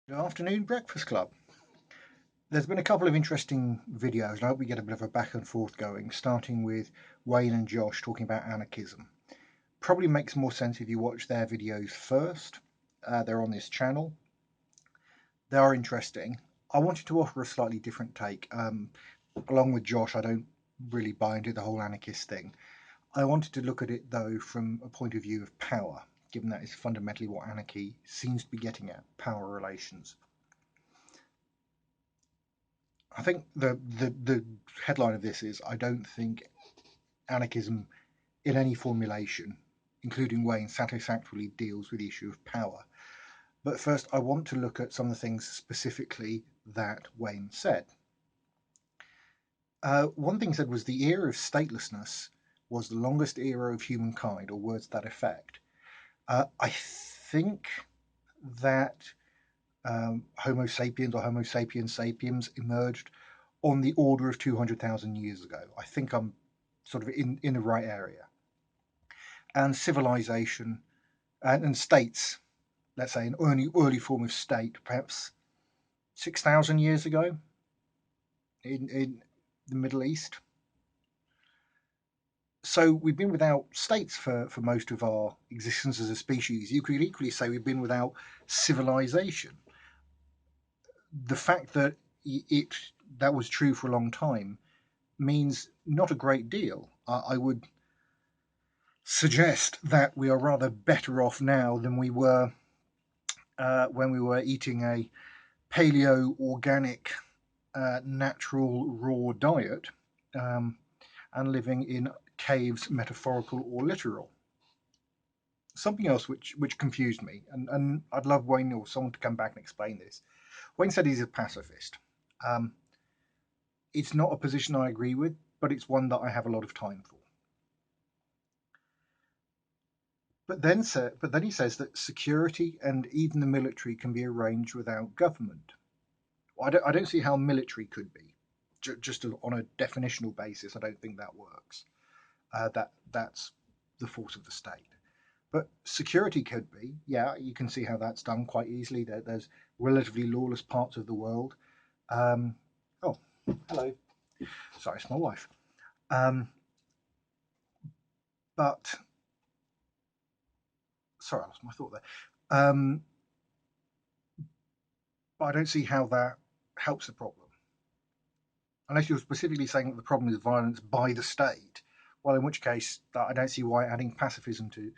Good afternoon, Breakfast Club. There's been a couple of interesting videos, and I hope we get a bit of a back and forth going, starting with Wayne and Josh talking about anarchism. Probably makes more sense if you watch their videos first. They're on this channel. They are interesting. I wanted to offer a slightly different take. Along with Josh, I don't really buy into the whole anarchist thing. I wanted to look at it, though, from a point of view of power, given that is fundamentally what anarchy seems to be getting at, power relations. I think the headline of this is I don't think anarchism in any formulation, including Wayne, satisfactorily deals with the issue of power. But first, I want to look at some of the things specifically that Wayne said. One thing he said was the era of statelessness was the longest era of humankind, or words to that effect. I think that Homo sapiens or Homo sapiens sapiens emerged on the order of 200,000 years ago. I think I'm sort of in the right area. And civilization and states, let's say an early form of state, perhaps 6,000 years ago in the Middle East. So we've been without states for most of our existence as a species. You could equally say we've been without civilization. The fact that it that was true for a long time means not a great deal. I would suggest that we are rather better off now than we were when we were eating a paleo organic natural raw diet and living in caves, metaphorical or literal. Something else which confused me, and I'd love Wayne or someone to come back and explain this. Wayne said he's a pacifist. Um, it's not a position I agree with, but it's one that I have a lot of time for. But then he says that security and even the military can be arranged without government. Well, I don't see how military could be. Just on a definitional basis, I don't think that works. That's the force of the state. But security could be. Yeah, you can see how that's done quite easily. There's relatively lawless parts of the world. Um, oh, hello. Sorry, it's my wife. Um, but sorry, I lost my thought there. But I don't see how that helps the problem. Unless you're specifically saying that the problem is violence by the state, well, in which case, I don't see why adding pacifism to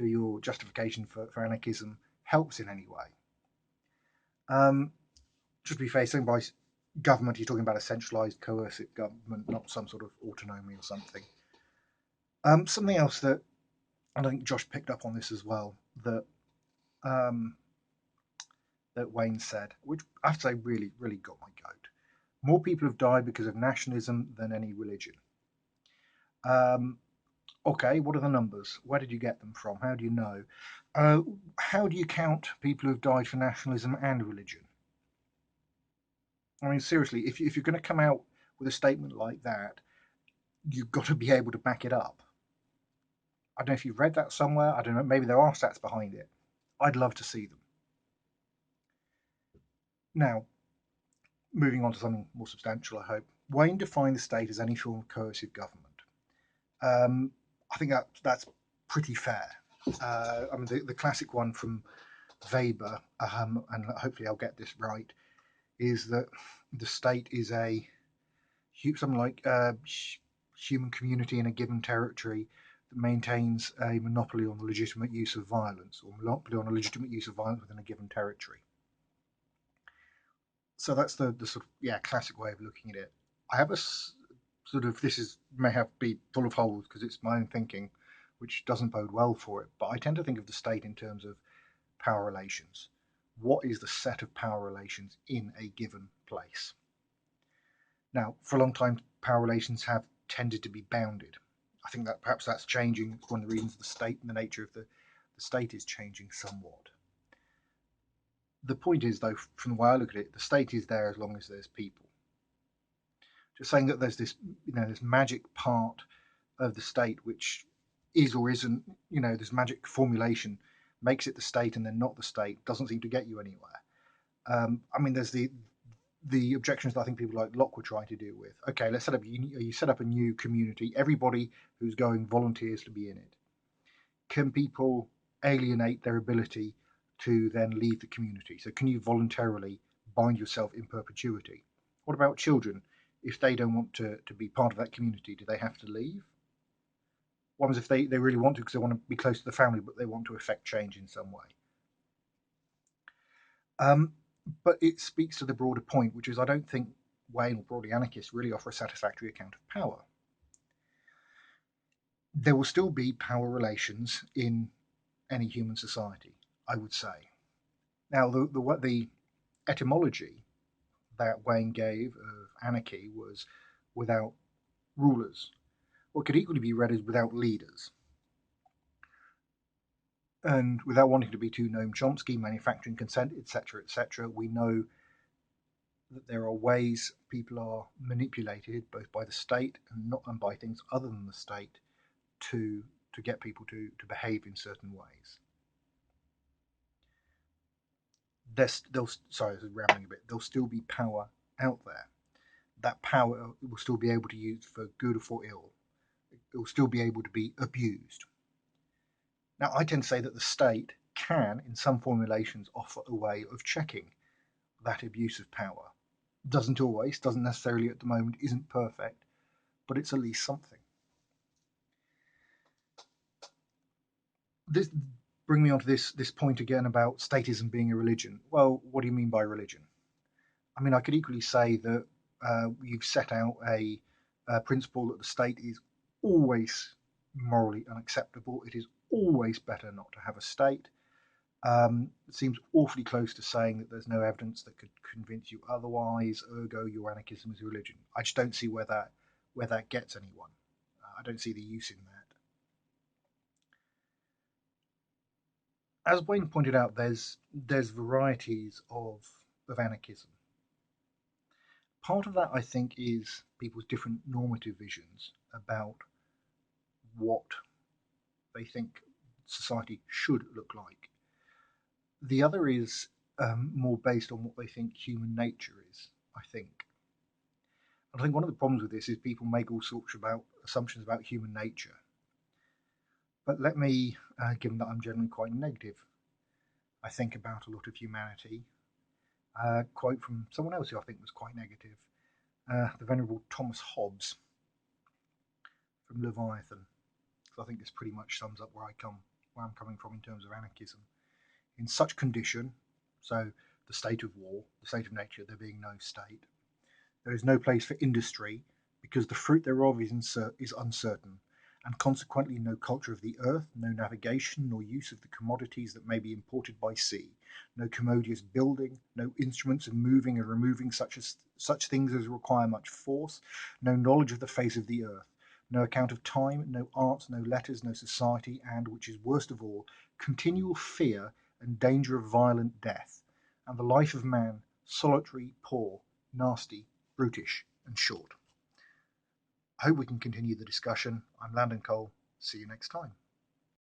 your justification for anarchism helps in any way. Um, just to be fair, saying by government, you're talking about a centralised, coercive government, not some sort of autonomy or something. Something else that I think Josh picked up on this as well that um, that Wayne said, which I have to say really got my goat. More people have died because of nationalism than any religion. Um, okay, what are the numbers? Where did you get them from? How do you know? Uh, how do you count people who've died for nationalism and religion? I mean, seriously, if you're going to come out with a statement like that, you've got to be able to back it up. I don't know if you've read that somewhere. I don't know. Maybe there are stats behind it. I'd love to see them. Now, moving on to something more substantial, I hope. Wayne defined the state as any form of coercive government. Um, I think that's pretty fair. I mean, the classic one from Weber, and hopefully I'll get this right, is that the state is something like human community in a given territory that maintains a monopoly on the legitimate use of violence, or monopoly on a legitimate use of violence within a given territory. So that's the sort of classic way of looking at it. I have a sort of this is may have be full of holes because it's my own thinking, which doesn't bode well for it. But I tend to think of the state in terms of power relations. What is the set of power relations in a given place? Now, for a long time, power relations have tended to be bounded. I think that perhaps that's changing. It's one of the reasons the state and the nature of the state is changing somewhat. The point is, though, from the way I look at it, the state is there as long as there's people. Just saying that there's this magic part of the state which is or isn't, this magic formulation makes it the state and then not the state doesn't seem to get you anywhere. I mean, there's the objections that I think people like Locke were trying to deal with. Okay, let's set up you set up a new community. Everybody who's going volunteers to be in it. Can people alienate their ability to then leave the community? So can you voluntarily bind yourself in perpetuity? What about children? If they don't want to be part of that community, do they have to leave? What happens if they really want to because they want to be close to the family, but they want to affect change in some way? Um, but it speaks to the broader point, which is I don't think Wayne or broadly anarchists really offer a satisfactory account of power. There will still be power relations in any human society, I would say. Now, the etymology that Wayne gave of anarchy was without rulers. What could equally be read as without leaders. And without wanting to be too Noam Chomsky, manufacturing consent, etc., we know that there are ways people are manipulated both by the state and by things other than the state to get people to behave in certain ways. Sorry, this is rambling a bit. There'll still be power out there. That power will still be able to use for good or for ill. It will still be able to be abused. Now, I tend to say that the state can, in some formulations, offer a way of checking that abuse of power. Doesn't always, doesn't necessarily at the moment, isn't perfect, but it's at least something. This bring me on to this point again about statism being a religion. Well, what do you mean by religion? I mean, I could equally say that you've set out a principle that the state is always morally unacceptable. It is always better not to have a state. It seems awfully close to saying that there's no evidence that could convince you otherwise. Ergo, your anarchism is a religion. I just don't see where that gets anyone. I don't see the use in that. As Wayne pointed out, there's varieties of anarchism. Part of that, I think, is people's different normative visions about what they think society should look like. The other is more based on what they think human nature is, I think. And I think one of the problems with this is people make all sorts of assumptions about human nature. But let me, given that I'm generally quite negative, I think about a lot of humanity. Quote from someone else who I think was quite negative, the Venerable Thomas Hobbes from Leviathan. So I think this pretty much sums up where I'm coming from in terms of anarchism. In such condition, so the state of war, the state of nature, there being no state, there is no place for industry because the fruit thereof is uncertain, and consequently no culture of the earth, no navigation nor use of the commodities that may be imported by sea, no commodious building, no instruments of moving and removing such things as require much force, no knowledge of the face of the earth, no account of time, no arts, no letters, no society, and, which is worst of all, continual fear and danger of violent death, and the life of man solitary, poor, nasty, brutish, and short. I hope we can continue the discussion. I'm Landon Cole. See you next time.